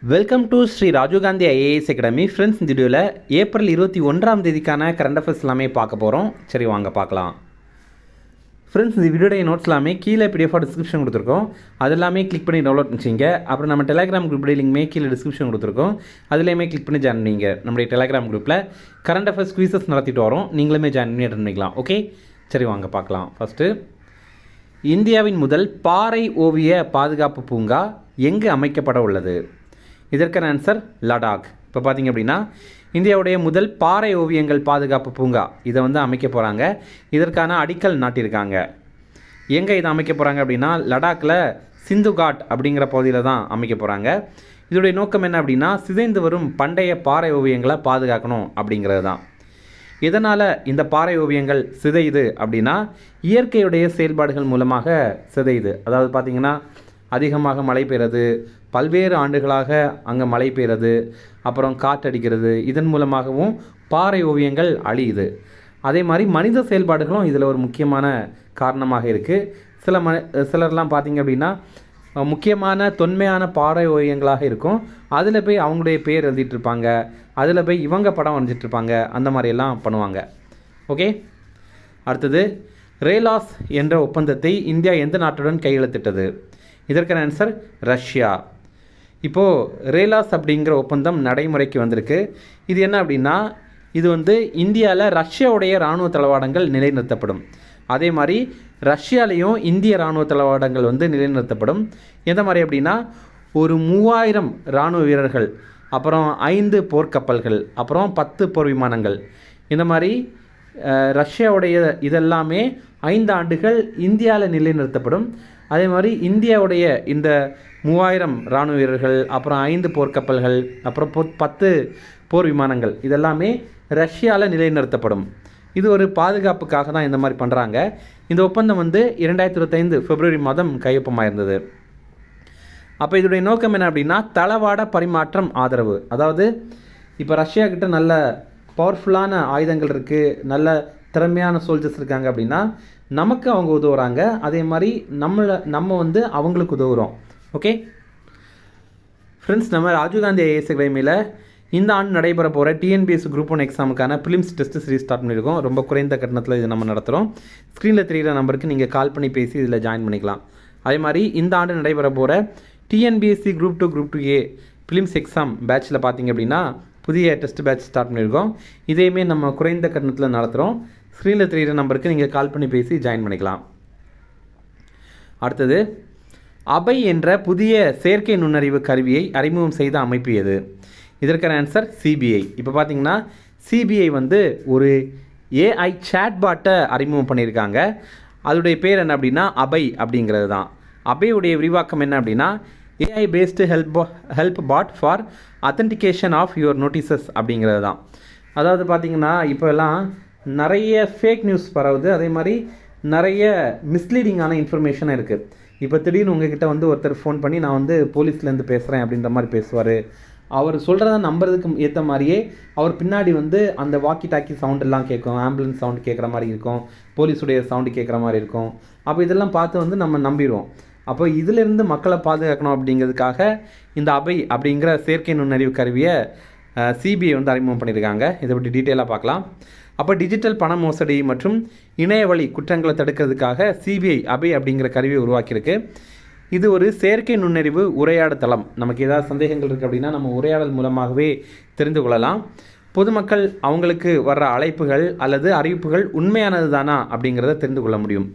Welcome to Shri Rajiv Gandhi IAS academy. Friends, இந்த வீடியோவில் April 21 current affairs எல்லாமே பார்க்க போகிறோம். சரி, வாங்க பார்க்கலாம். ஃப்ரெண்ட்ஸ், இந்த வீடியோடைய நோட்ஸ் எல்லாமே கீழே பிடிஎஃப் டிஸ்கிரிப்ஷன் கொடுத்துருக்கோம். அது எல்லாமே கிளிக் பண்ணி டவுன்லோட் பண்ணிச்சிங்க. அப்புறம் நம்ம டெலிகிராம் குரூப் லிங்க்மே கீழே டிஸ்கிரிப்ஷன் கொடுத்துருக்கோம். அதுலேயுமே கிளிக் பண்ணி ஜாயின் பண்ணிங்க. நம்முடைய டெலிகிராம் குரூப்பில் கரண்ட் அஃபேர்ஸ் குவிசஸ் நடத்திட்டு வரோம். நீங்களுமே ஜாயின் பண்ணி அட்டன் பண்ணிக்கலாம். ஓகே, சரி வாங்க பார்க்கலாம். ஃபஸ்ட்டு, இந்தியாவின் முதல் பாறை ஓவிய பாதுகாப்பு பூங்கா எங்கு அமைக்கப்பட உள்ளது? இதற்கான ஆன்சர் லடாக். இப்போ பார்த்தீங்க அப்படின்னா, இந்தியாவுடைய முதல் பாறை ஓவியங்கள் பாதுகாப்பு பூங்கா இதை அமைக்க போகிறாங்க. இதற்கான அடிக்கல் நாட்டியிருக்காங்க. எங்கே இதை அமைக்க போகிறாங்க அப்படின்னா, லடாக்கில் சிந்து காட் அப்படிங்கிற பகுதியில் தான் அமைக்க போகிறாங்க. இதோடைய நோக்கம் என்ன அப்படின்னா, சிதைந்து வரும் பண்டைய பாறை ஓவியங்களை பாதுகாக்கணும் அப்படிங்கிறது தான். இதனால் இந்த பாறை ஓவியங்கள் சிதையுது அப்படின்னா, இயற்கையுடைய செயல்பாடுகள் மூலமாக சிதையுது. அதாவது பார்த்திங்கன்னா, அதிகமாக மழை பெய்கிறது, பல்வேறு ஆண்டுகளாக அங்கே மழை பெய்கிறது, அப்புறம் காற்றடிக்கிறது, இதன் மூலமாகவும் பாறை ஓவியங்கள் அழியுது. அதே மாதிரி மனித செயல்பாடுகளும் இதில் ஒரு முக்கியமான காரணமாக இருக்குது. சிலர்லாம் பார்த்திங்க அப்படின்னா, முக்கியமான தொன்மையான பாறை ஓவியங்களாக இருக்கும். அதில் போய் அவங்களுடைய பேர் எழுதிட்டுருப்பாங்க, அதில் போய் இவங்க படம் வரைஞ்சிட்ருப்பாங்க, அந்த மாதிரியெல்லாம் பண்ணுவாங்க. ஓகே, அடுத்தது, ரேலாஸ் என்ற ஒப்பந்தத்தை இந்தியா எந்த நாட்டுடன் கையெழுத்திட்டது? இதற்கான ஆன்சர் ரஷ்யா. இப்போது ரேலாஸ் அப்படிங்கிற ஒப்பந்தம் நடைமுறைக்கு வந்திருக்கு. இது என்ன அப்படின்னா, இது இந்தியாவில் ரஷ்யாவுடைய இராணுவ தளவாடங்கள் நிலைநிறுத்தப்படும். அதே மாதிரி ரஷ்யாலேயும் இந்திய இராணுவ தளவாடங்கள் நிலைநிறுத்தப்படும். எந்த மாதிரி அப்படின்னா, ஒரு 3000 இராணுவ வீரர்கள், அப்புறம் 5 போர்க்கப்பல்கள், அப்புறம் 10 போர் விமானங்கள், இந்த மாதிரி ரஷ்யாவுடைய இதெல்லாமே 5 ஆண்டுகள் இந்தியாவில் நிலைநிறுத்தப்படும். அதே மாதிரி இந்தியாவுடைய இந்த 3000 இராணுவ வீரர்கள், அப்புறம் 5 போர்க்கப்பல்கள், அப்புறம் 10 போர் விமானங்கள், இதெல்லாமே ரஷ்யாவில் நிலைநிறுத்தப்படும். இது ஒரு பாதுகாப்புக்காக தான் இந்த மாதிரி பண்ணுறாங்க. இந்த ஒப்பந்தம் 2025 பிப்ரவரி மாதம் கையொப்பமாயிருந்தது. அப்போ இதோடைய நோக்கம் என்ன அப்படின்னா, தளவாட பரிமாற்றம் ஆதரவு. அதாவது இப்போ ரஷ்யா கிட்ட நல்ல பவர்ஃபுல்லான ஆயுதங்கள் இருக்குது, நல்ல திறமையான சோல்ஜர்ஸ் இருக்காங்க அப்படின்னா, நமக்கு அவங்க உதவுறாங்க. அதே மாதிரி நம்ம அவங்களுக்கு உதவுகிறோம். ஓகே ஃப்ரெண்ட்ஸ், நம்ம ராஜீவ்காந்தி ஐஏஎஸ் அகாடமியில் இந்த ஆண்டு நடைபெற போகிற டிஎன்பிஎஸ்சி குரூப் 1 எக்ஸாமுக்கான ப்ரிலிம்ஸ் டெஸ்ட் சீரிஸ் ஸ்டார்ட் பண்ணியிருக்கோம். ரொம்ப குறைந்த கட்டணத்தில் இது நம்ம நடத்துகிறோம். ஸ்க்ரீனில் தெரிகிற நம்பருக்கு நீங்கள் கால் பண்ணி பேசி இதில் ஜாயின் பண்ணிக்கலாம். அதே மாதிரி இந்த ஆண்டு நடைபெற போகிற TNPSC group 2 group 2A prelims exam பேட்சில் பார்த்திங்க அப்படின்னா, புதிய டெஸ்ட் பேட்ச் ஸ்டார்ட் பண்ணியிருக்கோம். இதையுமே நம்ம குறைந்த கட்டணத்தில் நடத்துகிறோம். ஸ்க்ரீனில் தெரிகிற நம்பருக்கு நீங்கள் கால் பண்ணி பேசி ஜாயின் பண்ணிக்கலாம். அடுத்தது, அபை என்ற புதிய செயற்கை நுண்ணறிவு கருவியை அறிமுகம் செய்த அமைப்பு எது? இதற்கான ஆன்சர் சிபிஐ. இப்போ பார்த்தீங்கன்னா, சிபிஐ ஒரு ஏஐ சேட்பாட்டை அறிமுகம் பண்ணியிருக்காங்க. அதோடைய பேர் என்ன அப்படின்னா, அபை அப்படிங்கிறது தான். அபையுடைய விரிவாக்கம் என்ன அப்படின்னா, AI based help bot for authentication of your notices அப்படிங்கிறது தான். அதாவது பார்த்திங்கன்னா, இப்போல்லாம் நிறைய ஃபேக் நியூஸ் பரவுது. அதே மாதிரி நிறைய மிஸ்லீடிங்கான இன்ஃபர்மேஷனும் இருக்குது. இப்போ திடீர்னு உங்ககிட்ட ஒருத்தர் ஃபோன் பண்ணி, நான் போலீஸ்லேருந்து பேசுகிறேன் அப்படின்ற மாதிரி பேசுவார். அவர் சொல்கிறத நம்புறதுக்கு ஏற்ற மாதிரியே அவர் பின்னாடி அந்த வாக்கி டாக்கி சவுண்டெல்லாம் கேட்கும், ஆம்புலன்ஸ் சவுண்டு கேட்குற மாதிரி இருக்கும், போலீஸுடைய சவுண்டு கேட்குற மாதிரி இருக்கும். அப்போ இதெல்லாம் பார்த்து நம்ம நம்பிடுவோம். அப்போ இதிலிருந்து மக்களை பாதுகாக்கணும் அப்படிங்கிறதுக்காக இந்த அபை அப்படிங்கிற செயற்கை நுண்ணறிவு கருவியை சிபிஐ அறிமுகம் பண்ணியிருக்காங்க. இதை பற்றி டீட்டெயிலாக பார்க்கலாம். அப்போ டிஜிட்டல் பண மோசடி மற்றும் இணையவழி குற்றங்களை தடுக்கிறதுக்காக சிபிஐ அபை அப்படிங்கிற கருவியை உருவாக்கியிருக்கு. இது ஒரு செயற்கை நுண்ணறிவு உரையாடல் தளம். நமக்கு ஏதாவது சந்தேகங்கள் இருக்குது அப்படின்னா நம்ம உரையாடல் மூலமாகவே தெரிந்து கொள்ளலாம். பொதுமக்கள் அவங்களுக்கு வர்ற அழைப்புகள் அல்லது அறிவிப்புகள் உண்மையானது தானா அப்படிங்கிறத தெரிந்து கொள்ள முடியும்.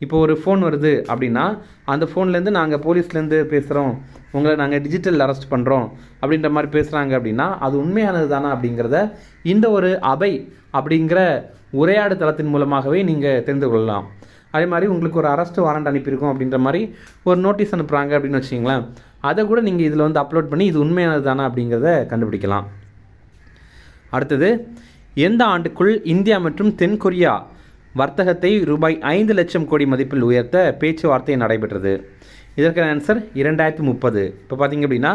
இப்போ ஒரு ஃபோன் வருது அப்படின்னா, அந்த ஃபோன்லேருந்து நாங்கள் போலீஸ்லேருந்து பேசுகிறோம், உங்களை நாங்கள் டிஜிட்டல் அரெஸ்ட் பண்ணுறோம் அப்படின்ற மாதிரி பேசுகிறாங்க அப்படின்னா, அது உண்மையானது தானா அப்படிங்கிறத இந்த ஒரு அபை அப்படிங்கிற உரையாடு தளத்தின் மூலமாகவே நீங்கள் தெரிந்து கொள்ளலாம். அதே மாதிரி உங்களுக்கு ஒரு அரெஸ்ட் வாரண்ட் அனுப்பியிருக்கோம் அப்படின்ற மாதிரி ஒரு நோட்டீஸ் அனுப்புகிறாங்க அப்படின்னு வச்சிங்களேன், அதை கூட நீங்கள் இதில் அப்லோட் பண்ணி இது உண்மையானது தானா அப்படிங்கிறத கண்டுபிடிக்கலாம். அடுத்தது, எந்த ஆண்டுக்குள் இந்தியா மற்றும் தென்கொரியா வர்த்தகத்தை ரூபாய் 5 லட்சம் கோடி மதிப்பில் உயர்த்த பேச்சுவார்த்தை நடைபெற்றது? இதற்கான ஆன்சர் 2030. இப்போ பார்த்திங்க அப்படின்னா,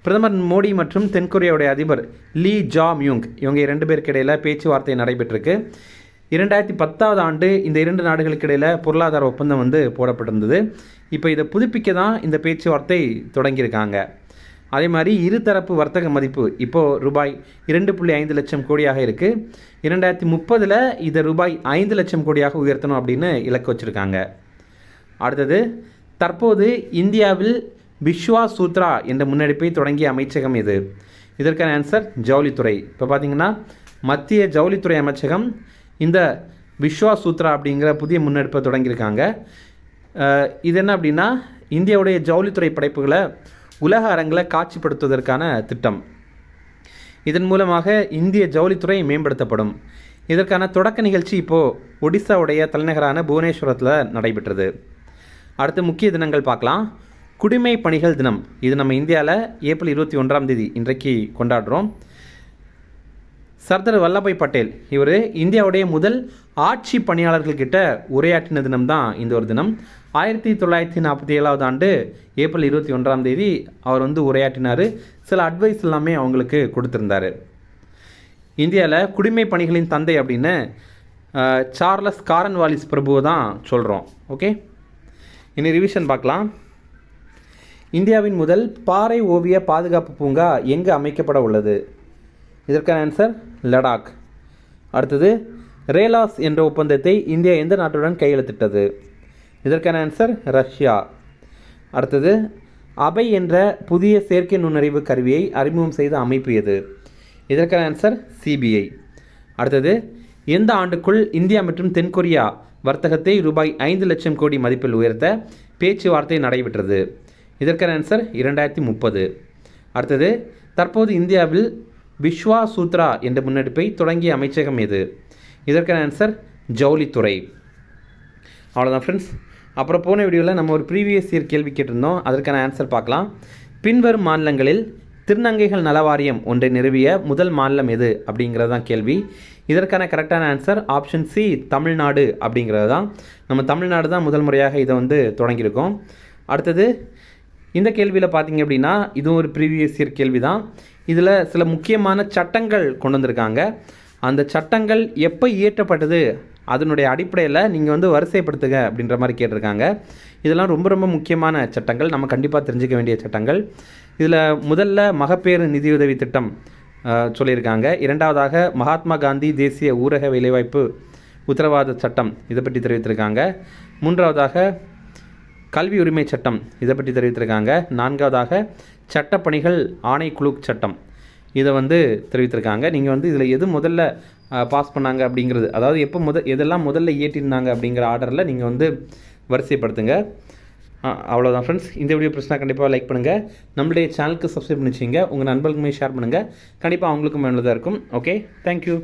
பிரதமர் மோடி மற்றும் தென்கொரியாவுடைய அதிபர் லீ ஜா மியூங் இவங்க 2 பேருக்கு இடையில் பேச்சுவார்த்தை நடைபெற்றிருக்கு. 2010 ஆண்டு இந்த 2 நாடுகளுக்கு இடையில் பொருளாதார ஒப்பந்தம் போடப்பட்டிருந்தது. இப்போ இதை புதுப்பிக்க தான் இந்த பேச்சுவார்த்தை தொடங்கியிருக்காங்க. அதே மாதிரி இருதரப்பு வர்த்தக மதிப்பு இப்போது ரூபாய் 2.5 லட்சம் கோடியாக இருக்குது. 2030 இதை ரூபாய் 5 லட்சம் கோடியாக உயர்த்தணும் அப்படின்னு இலக்கு வச்சுருக்காங்க. அடுத்தது, தற்போது இந்தியாவில் விஸ்வா சூத்ரா என்ற முன்னெடுப்பை தொடங்கிய அமைச்சகம் எது? இதற்கான ஆன்சர் ஜவுளித்துறை. இப்போ பார்த்திங்கன்னா மத்திய ஜவுளித்துறை அமைச்சகம் இந்த விஸ்வா சூத்ரா அப்படிங்கிற புதிய முன்னெடுப்பை தொடங்கியிருக்காங்க. இது என்ன அப்படின்னா, இந்தியாவுடைய ஜவுளித்துறை படைப்புகளை உலக அரங்கில் காட்சிப்படுத்துவதற்கான திட்டம். இதன் மூலமாக இந்திய ஜவுளித்துறை மேம்படுத்தப்படும். இதற்கான தொடக்க நிகழ்ச்சி இப்போது ஒடிசாவுடைய தலைநகரான புவனேஸ்வரத்தில் நடைபெற்றது. அடுத்து முக்கிய தினங்கள் பார்க்கலாம். குடிமை பணிகள் தினம், இது நம்ம இந்தியாவில் ஏப்ரல் 21 இன்றைக்கு கொண்டாடுறோம். சர்தார் வல்லபாய் பட்டேல் இவர் இந்தியாவுடைய முதல் ஆட்சி பணியாளர்கள்கிட்ட உரையாற்றின தினம் தான் இந்த ஒரு தினம். 1947 ஆண்டு ஏப்ரல் 21 அவர் உரையாற்றினார். சில அட்வைஸ் எல்லாமே அவங்களுக்கு கொடுத்துருந்தார். இந்தியாவில் குடிமை பணிகளின் தந்தை அப்படின்னு சார்லஸ் காரன்வாலிஸ் பிரபுவை தான் சொல்கிறோம். ஓகே, இனி ரிவிஷன் பார்க்கலாம். இந்தியாவின் முதல் பாறை ஓவிய பாதுகாப்பு பூங்கா எங்கே அமைக்கப்பட உள்ளது? இதற்கான ஆன்சர் லடாக். அடுத்தது, ரேலாஸ் என்ற ஒப்பந்தத்தை இந்தியா எந்த நாட்டுடன் கையெழுத்திட்டது? இதற்கான ஆன்சர் ரஷ்யா. அடுத்தது, அபை என்ற புதிய செயற்கை நுண்ணறிவு கருவியை அறிமுகம் செய்த அமைப்பு எது? இதற்கான ஆன்சர் சிபிஐ. அடுத்தது, எந்த ஆண்டுக்குள் இந்தியா மற்றும் தென்கொரியா வர்த்தகத்தை ரூபாய் 5 லட்சம் கோடி மதிப்பில் உயர்த்த பேச்சுவார்த்தை நடைபெற்றது? இதற்கான ஆன்சர் 2030. அடுத்தது, தற்போது இந்தியாவில் விஸ்வா சூத்ரா என்ற முன்னெடுப்பை தொடங்கிய அமைச்சகம் எது? இதற்கான ஆன்சர் ஜவுளித்துறை. அவ்வளோதான் ஃப்ரெண்ட்ஸ். அப்புறம் போன வீடியோவில் நம்ம ஒரு ப்ரீவியஸ் இயர் கேள்வி கேட்டிருந்தோம். அதற்கான ஆன்சர் பார்க்கலாம். பின்வரும் மாநிலங்களில் திருநங்கைகள் நல வாரியம் ஒன்றை நிறுவிய முதல் மாநிலம் எது அப்படிங்கிறது தான் கேள்வி. இதற்கான கரெக்டான ஆன்சர் ஆப்ஷன் சி, தமிழ்நாடு அப்படிங்கிறது தான். நம்ம தமிழ்நாடு தான் முதல் முறையாக இதை தொடங்கியிருக்கோம். அடுத்தது, இந்த கேள்வியில் பார்த்தீங்க அப்படின்னா இதுவும் ஒரு ப்ரீவியஸ் இயர் கேள்வி தான். இதில் சில முக்கியமான சட்டங்கள் கொண்டு வந்திருக்காங்க. அந்த சட்டங்கள் எப்போ இயற்றப்பட்டது அதனுடைய அடிப்படையில் நீங்கள் வரிசைப்படுத்துக அப்படின்ற மாதிரி கேட்டிருக்காங்க. இதெல்லாம் ரொம்ப ரொம்ப முக்கியமான சட்டங்கள், நம்ம கண்டிப்பாக தெரிஞ்சுக்க வேண்டிய சட்டங்கள். இதில் முதல்ல மகப்பேறு நிதியுதவி திட்டம் சொல்லியிருக்காங்க. இரண்டாவதாக மகாத்மா காந்தி தேசிய ஊரக வேலைவாய்ப்பு உத்தரவாத சட்டம், இதை பற்றி தெரிவித்திருக்காங்க. மூன்றாவதாக கல்வி உரிமை சட்டம், இதை பற்றி தெரிவித்திருக்காங்க. நான்காவதாக சட்டப்பணிகள் ஆணைக்குழு சட்டம், இதை தெரிவித்திருக்காங்க. நீங்கள் இதில் எது முதல்ல பாஸ் பண்ணாங்க அப்படிங்கிறது, அதாவது எதெல்லாம் முதல்ல இயற்றிருந்தாங்க அப்படிங்கிற ஆர்டரில் நீங்கள் வரிசைப்படுத்துங்க. அவ்வளோதான் ஃப்ரெண்ட்ஸ். இந்த வீடியோ பிரச்சனை கண்டிப்பாக லைக் பண்ணுங்கள். நம்மளுடைய சேனலுக்கு சப்ஸ்கிரைப் பண்ணி வச்சுங்க. உங்கள் நண்பர்களுமே ஷேர் பண்ணுங்கள். கண்டிப்பாக அவங்களுக்கும் வேணுதான் இருக்கும். Okay, thank you.